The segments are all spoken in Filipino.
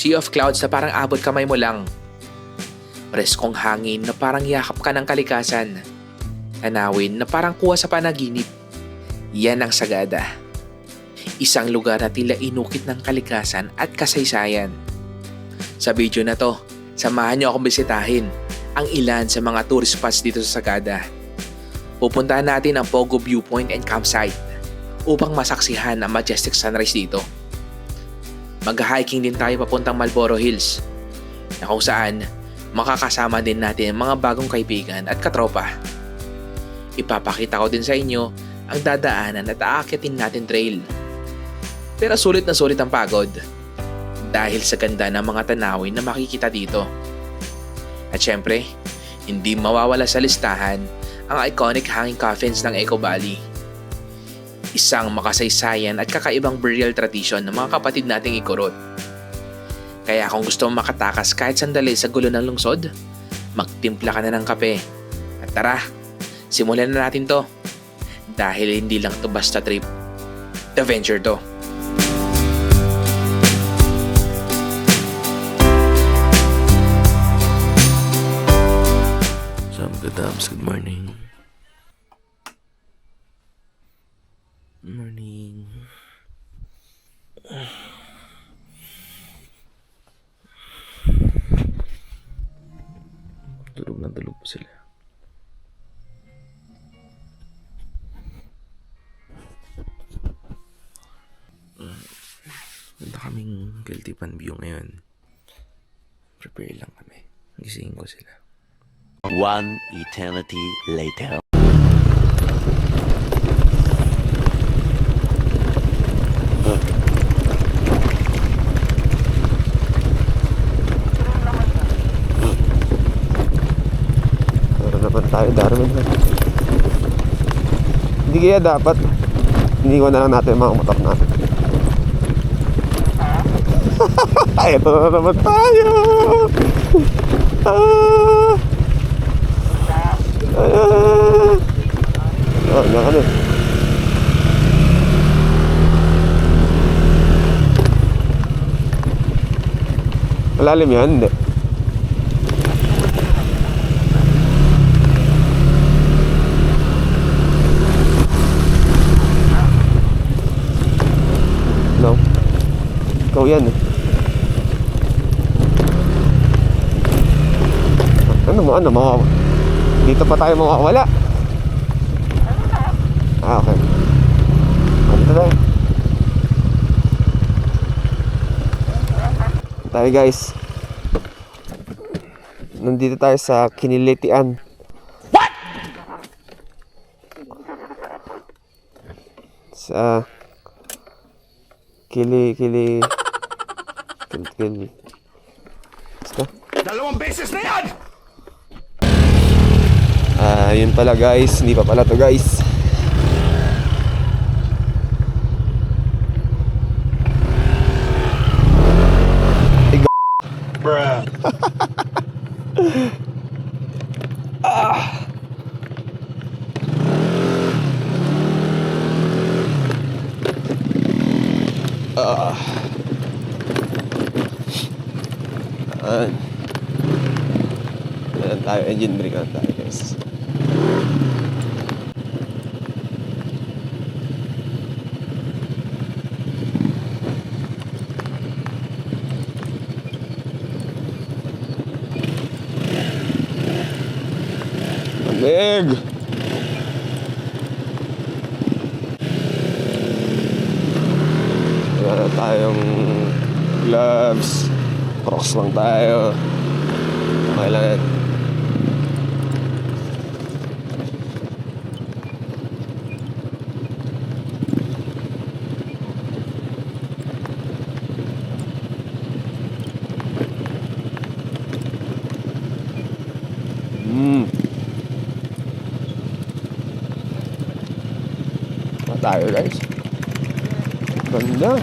Sea of clouds na parang abot kamay mo lang. Preskong hangin na parang yakap ka ng kalikasan. Tanawin na parang kuha sa panaginip. Yan ang Sagada. Isang lugar na tila inukit ng kalikasan at kasaysayan. Sa video na to, samahan niyo akong bisitahin ang ilan sa mga tourist spots dito sa Sagada. Pupuntahan natin ang Pogo Viewpoint and Campsite upang masaksihan ang majestic sunrise dito. Mag-hiking din tayo papuntang Marlboro Hills na kung saan makakasama din natin ang mga bagong kaibigan at katropa. Ipapakita ko din sa inyo ang dadaanan at aakyatin natin trail. Pero sulit na sulit ang pagod dahil sa ganda ng mga tanawin na makikita dito. At syempre, hindi mawawala sa listahan ang iconic hanging coffins ng Eco Valley. Isang makasaysayan at kakaibang burial tradition ng mga kapatid nating Igorot. Kaya kung gusto mong makatakas kahit sandali sa gulo ng lungsod, magtimpla ka na ng kape. At tara, simulan na natin to. Dahil hindi lang to basta trip, adventure to. Good morning. Morning. Tulog na tulog po sila. Ganda kaming guilty pan view ngayon. Prepare lang kami. Gisingin ko sila. One eternity later. Meron naman tayo, Darwin. Hindi kaya dapat iniwan na lang natin mga motor natin. Ito na naman tayo. Ano? Malalim yan? Hindi. No? Ikaw yan eh. Ano? Dito pa tayo mawawala. Okay. Dito tayo guys. Nandito tayo sa Kinilitian. What? Sa Kili Basta? Dalawang beses na yan! Yun pala guys, hindi pa pala to guys. Bruh. Ayan tayo, engine brake na tayo guys. Big. Wala tayong gloves. Crocs lang tayo. Okay lang yan. Tayo guys. Ganda.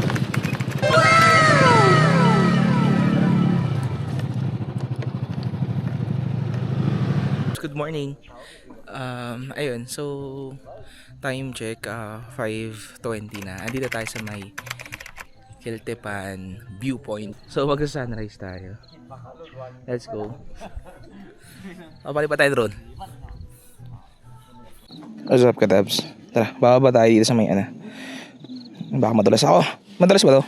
Good morning. Ayun, so time check 5:20 na. Andito tayo sa may Keltepan Viewpoint. So magsa-sunrise tayo. Let's go. Papalipat tayo drone. What's up, katabs? Tara, bababa tayo dito sa may ano. Baka madulas ako. Madulas ba to?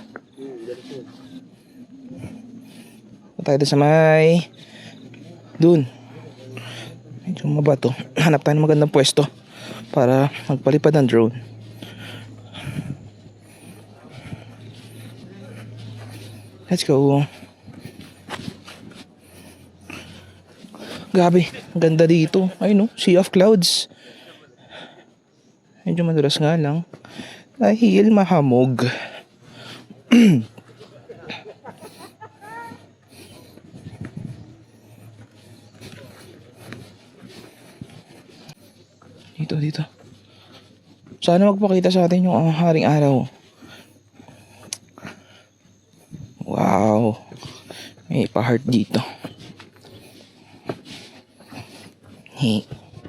Tayo dito sa may dun. Medyo mabato. Hanap tayo ng magandang pwesto para magpalipad ng drone. Let's go. Grabe, ang ganda dito. Ayun, no? Sea of clouds. Medyo madulas nga lang. Dahil mahamog. Dito. Sana magpakita sa atin yung haring araw. Wow. May pa-heart dito.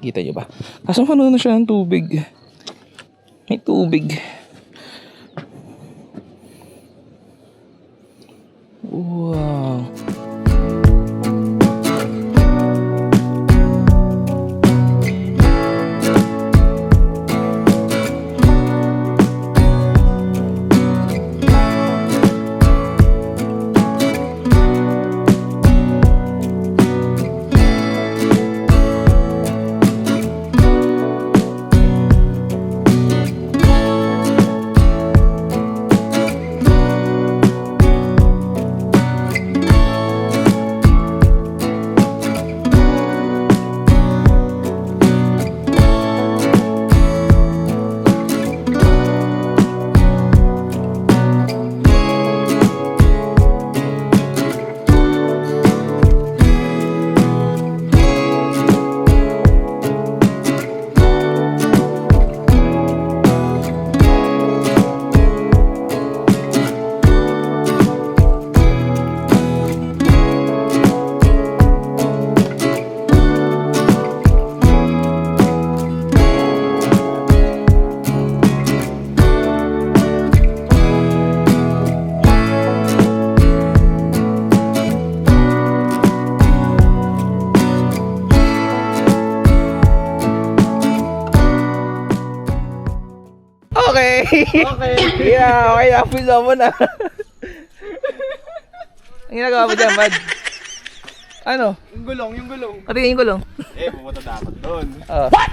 Kita nyo ba? Kaso ano na siya ng tubig. May tubig. Wow. Okay. Yeah, okay na. Pisa mo na. Ang ginagawa mo dyan, bad? Ano? Yung gulong. Patingin yung gulong. Pumunta dapat doon. What?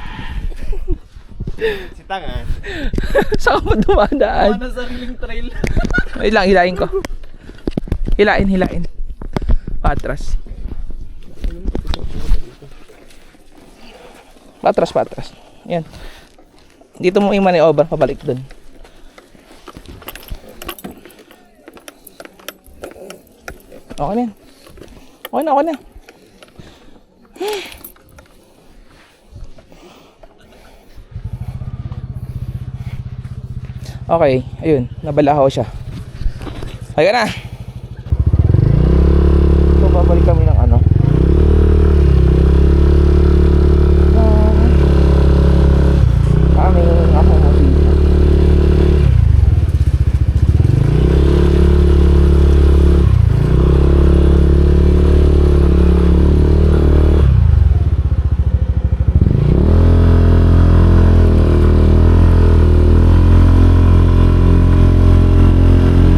Si Tanga. Saan ka pa dumadaan? Ano sariling trail? Wait lang, hilain ko. Hilain. Patras. Yan. Dito mo i-maneuver, pabalik dun. Okay na yan. Okay na. Okay, ayun, nabalahaw siya. Ayun na. So, babalik kami ng ano. Aming accommodation.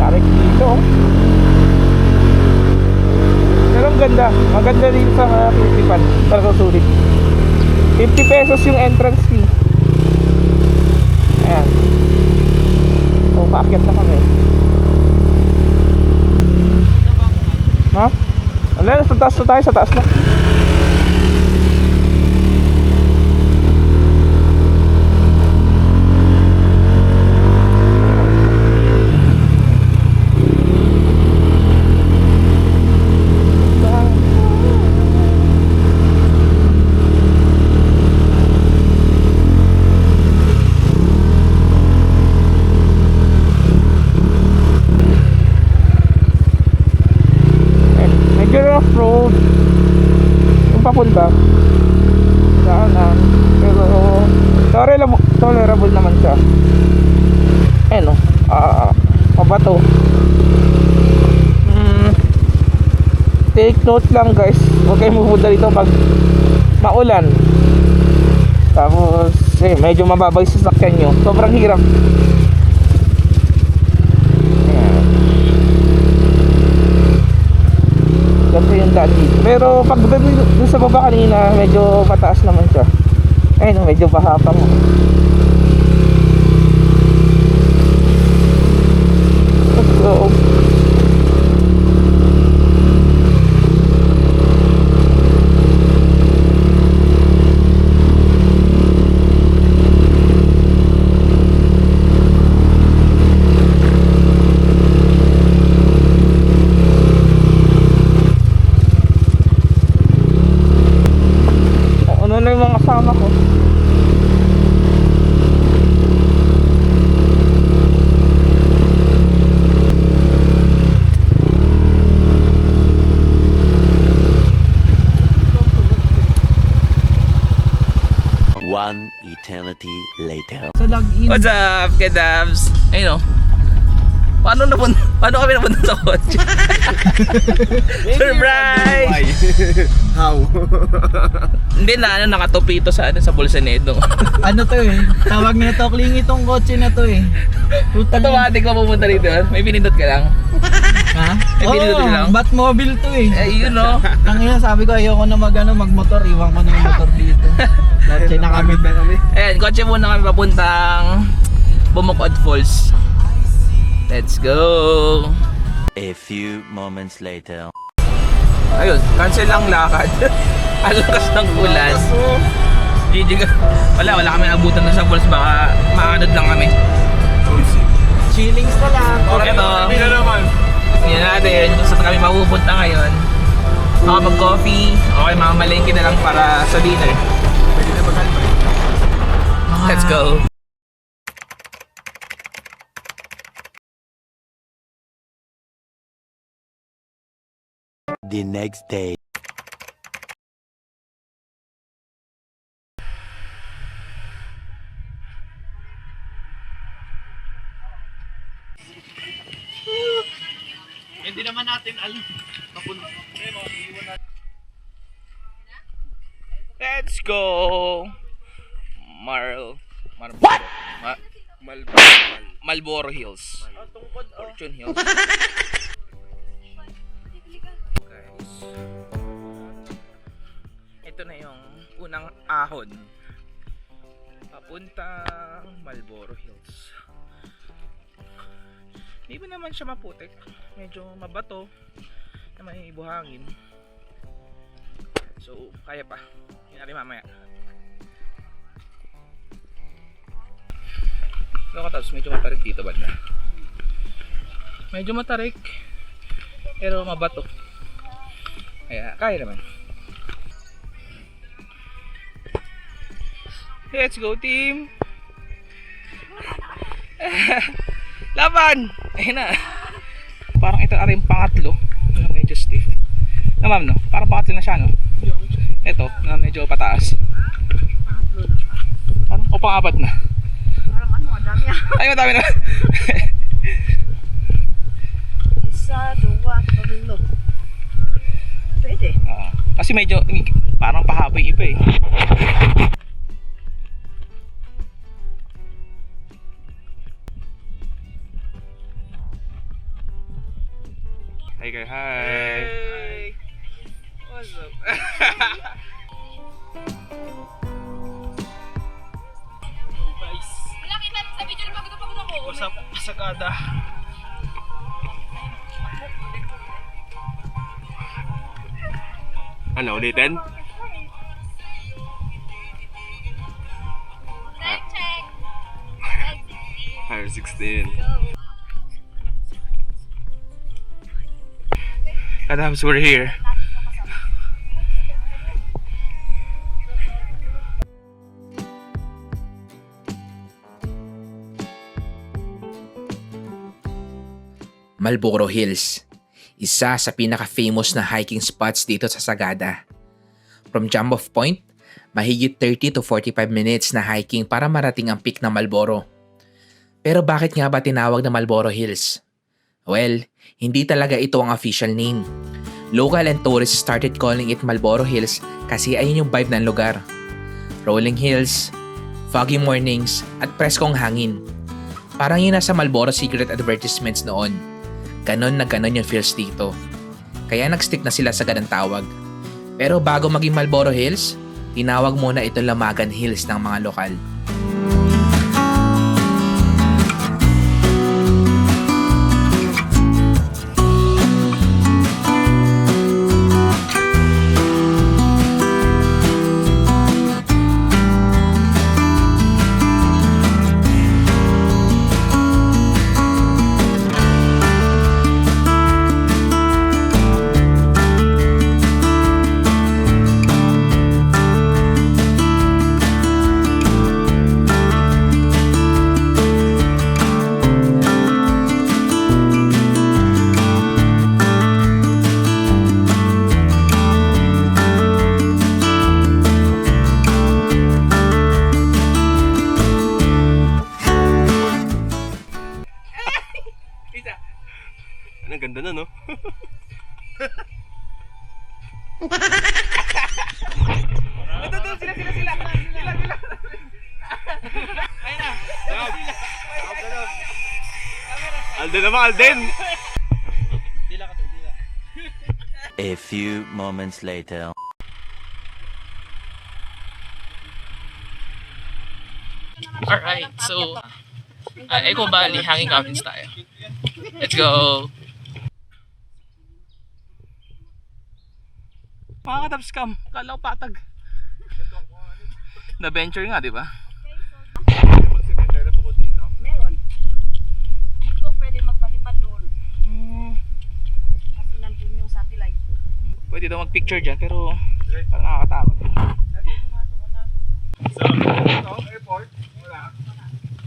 Tarik dito. Pero ang ganda. Maganda rin sa Keltepan. Talagang sulit. 50 pesos yung entrance fee. Ayan. So, paakyat na kami. Ha? Wala, sa taas na tayo. Sa taas na. Medyo rough road. take note lang guys, huwag kayong pupunta dito pag maulan. Tapos medyo mababa yung sasakyan nyo, sobrang hirap. Ayan. Ganito yung daan dito. Pero pag dun sa baba kanina, medyo mataas naman siya. Ayun, medyo baha pa mo. Let's go. Ano na yung mga kasama ko? One eternity later. Sa login. What's up, Kedabs? Ayun o. Paano kami napunta sa kotse? Surprise! How? Hindi na, nakatupito sa bulsa nito. Ano to eh? Tawag nito, klingi tong kotse na to eh. Putang Automatic ka pupunta dito. May pinindot ka lang. Ha? May pinindot lang. Batmobile to eh. Eh, yun o. Ang ina, sabi ko ayoko na magmotor, iwan ko na yung motor dito. Kotse na kami. Ayan, kotse muna kami papuntang Bumukod Falls. Let's go! A few moments later. Ayun, cancel ang lakad. Ang lakas ng ulan. GG ka. Wala kami nabutan na sa falls. Baka maanod lang kami. Chillings na lang. Ito. Yan natin kung saan kami mapupunta ngayon. Mag-coffee. Okay, mamamalengke na lang para sa dinner. Let's go! The next day. Hindi naman natin alam. Let's go! Marlboro Hills. Fortune Hills. Guys. Ito na yung unang ahon. Papuntang Marlboro Hills. Hindi ba naman siya maputik? Medyo mabato na may buhangin. So, kaya pa. Yun natin mamaya. Tapos medyo matarik dito banda. Medyo matarik pero mabato. Kaya naman. Let's go team. Laban. Ayun na. Parang ito ari yung pangatlo na medyo stiff. Na ma'am no? Parang pangatlo na siya no? Ito na medyo pataas. Parang o pang-apat na. Ay, madami na. Isa, dua, tatlo. Pwede. Kasi medyo parang pahaboy iba eh. Hi guys, hi. What's up? Wala kita sa video na pagod ako. What's up, Sagada? Ano, ulitin? Check. 16. Adams, we're here. Marlboro Hills, isa sa pinaka-famous na hiking spots dito sa Sagada. From jump-off point, mahigit 30 to 45 minutes na hiking para marating ang peak ng Marlboro. Pero bakit nga ba tinawag na Marlboro Hills? Well, hindi talaga ito ang official name. Local and tourists started calling it Marlboro Hills kasi ayun yung vibe ng lugar. Rolling hills, foggy mornings, at preskong hangin. Parang yun nasa Marlboro Secret advertisements noon. Ganon na ganon yung feels dito. Kaya nag-stick na sila sa ganang tawag. Pero bago maging Marlboro Hills, tinawag muna itong Lamagan Hills ng mga lokal. Ang ganda na, no? Alden naman, Alden! A few moments later. Alright, so Eco Valley, hanging cabins tayo. Let's go! Makakatap scam, kala ko patag. Na-venture nga, di ba? Meron. Dito pwede magpalipad doon. Kasi nandun yung satellite. Pwede daw mag-picture dyan, pero parang nakakatakot. Sa airport, wala.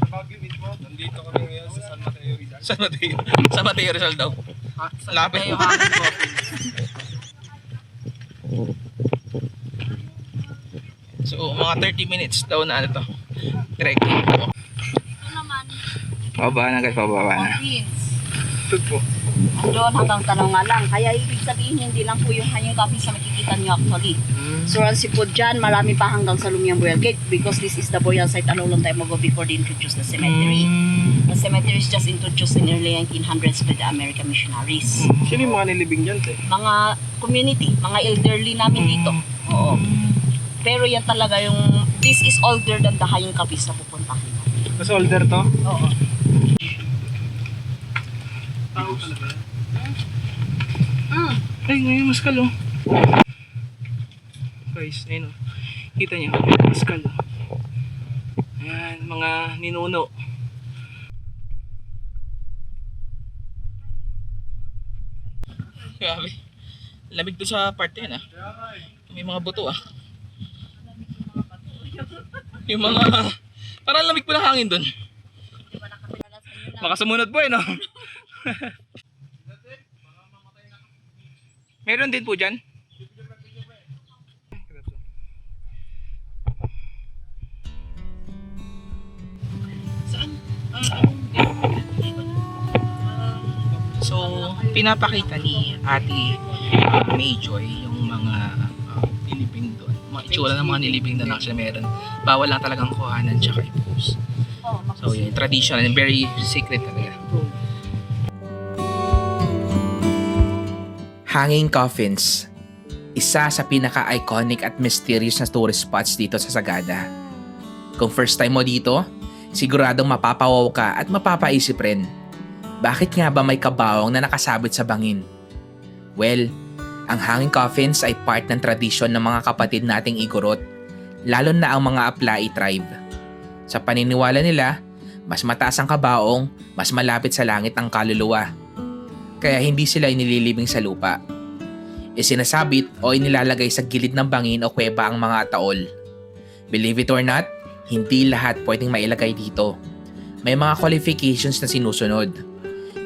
Sa Baguio mismo, nandito kami ngayon sa San Mateo Rizal. San Mateo. San Mateo Rizal daw. Lapit yung So, mga 30 minutes daw na ano to. Trekking. Ito naman, Pababa na guys, pababa na. Philippines. Ito po. Andun hanggang Tanonga lang. Kaya ibig sabihin, hindi lang po yung hanging coffee sa makikita nyo actually. So, ang sipod dyan, marami pa hanggang sa Lumiang Burial Gate because this is the burial site a long time ago before they introduced the cemetery. The cemetery is just introduced in early 1900s by the American missionaries. Sino yung mga nilibing dyan, te? Mga community, mga elderly namin dito. Oo. Pero yan talaga yung, this is older than the hanging coffee na pupuntahin. Mas older to? Oo. Tao talaga. Ay, ngayon maskal oh. Guys, ayun oh. Kita nyo, maskal oh. Ayan, mga ninuno. Grabe. Lamig doon sa parte yan ah. May mga buto ah. Yung mga... Parang lamig po ng hangin doon. Baka sumunod po eh no? Meron din po dyan. Saan? So, pinapakita ni Ate Mayjoy yung mga nilibing doon. Mga itsura ng mga nilibing doon actually meron. Bawal lang talagang kuhanan tsaka i-post. So, yun, traditional and very secret talaga. Hanging Coffins, isa sa pinaka-iconic at mysterious na tourist spots dito sa Sagada. Kung first time mo dito, siguradong mapapawaw ka at mapapaisip rin. Bakit nga ba may kabaong na nakasabit sa bangin? Well, ang hanging coffins ay part ng tradisyon ng mga kapatid nating Igorot, lalo na ang mga Aplai tribe. Sa paniniwala nila, mas mataas ang kabaong, mas malapit sa langit ang kaluluwa. Kaya hindi sila inililibing sa lupa. Isinasabit o inilalagay sa gilid ng bangin o kuweba ang mga taol. Believe it or not, hindi lahat pwedeng mailagay dito. May mga qualifications na sinusunod.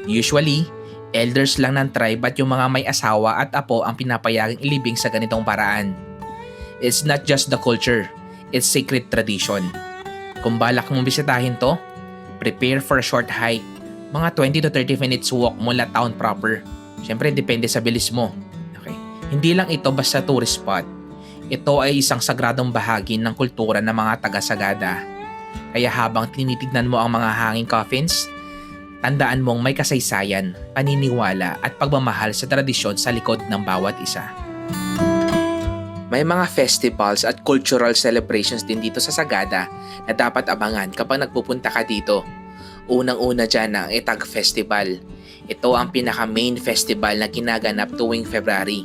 Usually, elders lang ng tribe at yung mga may asawa at apo ang pinapayagang ilibing sa ganitong paraan. It's not just the culture, it's sacred tradition. Kung balak mong bisitahin to, prepare for a short hike. Mga 20 to 30 minutes walk mula town proper. Siyempre, depende sa bilis mo. Okay. Hindi lang ito basta tourist spot. Ito ay isang sagradong bahagi ng kultura ng mga taga-Sagada. Kaya habang tinitignan mo ang mga hanging coffins, tandaan mong may kasaysayan, paniniwala at pagmamahal sa tradisyon sa likod ng bawat isa. May mga festivals at cultural celebrations din dito sa Sagada na dapat abangan kapag nagpupunta ka dito. Unang-una dyan ang Itag Festival. Ito ang pinaka-main festival na ginaganap tuwing February,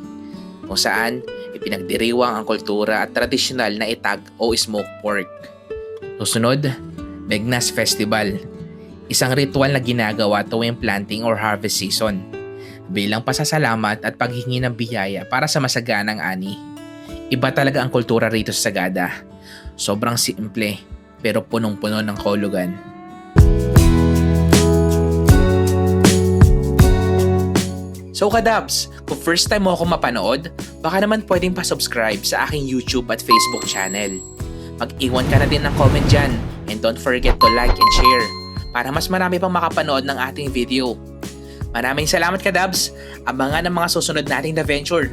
kung saan ipinagdiriwang ang kultura at tradisyonal na itag o smoked pork. Susunod, Begnas Festival. Isang ritual na ginagawa tuwing planting or harvest season bilang pasasalamat at paghingi ng biyaya para sa masaganang ani. Iba talaga ang kultura rito sa Sagada. Sobrang simple pero punong-puno ng kahulugan. So kadabs, kung first time mo ako mapanood, baka naman pwedeng pa-subscribe sa aking YouTube at Facebook channel. Mag-iwan ka na din ng comment dyan and don't forget to like and share para mas marami pang makapanood ng ating video. Maraming salamat kadabs, abangan ang mga susunod nating adventure.